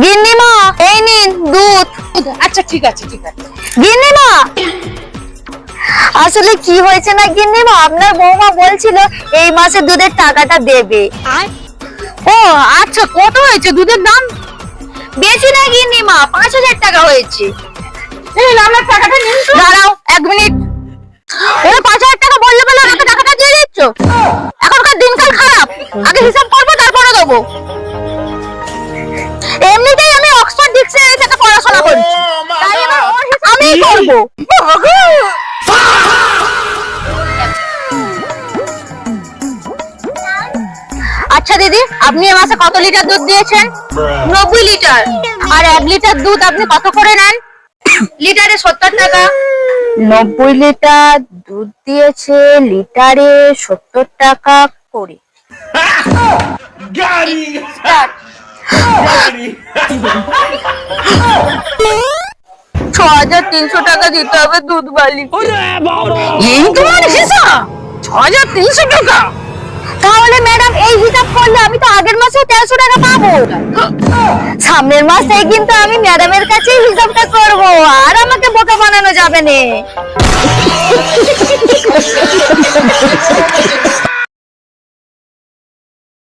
গিন্নিমা এই নিন দুধ। আচ্ছা ঠিক আছে ঠিক আছে। গিন্নিমা আসলে কি হয়েছে না গিন্নিমা, আপনার বৌমা বলছিল এই মাসে দুধের টাকাটা দেবে। ও আচ্ছা, কত হয়েছে দুধের দাম? বেশি না গিন্নিমা, 5,000 টাকা হয়েছে। এই আপনার টাকাটা নিন তো। দাঁড়াও 1 মিনিট। ওই 5,000 টাকা বললে বলে আমাকে টাকাটা দিয়ে দিচ্ছ? এখনকার দিনকাল খারাপ, আগে হিসাব করবো তারপরে দেবো। এমনিতেই আমি অক্সফোর্ড ডিকশনারি থেকে পড়াশোনা করছি, তাই এবার ওর হিসাব আমিই করবো। আচ্ছা দিদি, আপনি এ মাসে কত লিটার দুধ দিয়েছেন? 90 লিটার। আর 1 লিটার দুধ আপনি কত করে নেন? লিটারে 70 টাকা। 90 লিটার দুধ দিয়েছে, লিটারে 70 টাকা করে। 6,300 টাকা দিতে হবে দুধ বালি। এই তোমার হিসাব 6,300 টাকা? তাহলে ম্যাডাম এই হিসাব করলে আমি তো আগের মাসে 1,300 টাকা পাবো। সামনের মাসে কিন্তু আমি ম্যাডামের কাছেই হিসাবটা করব, আর আমাকে বোকা বানানো যাবে না।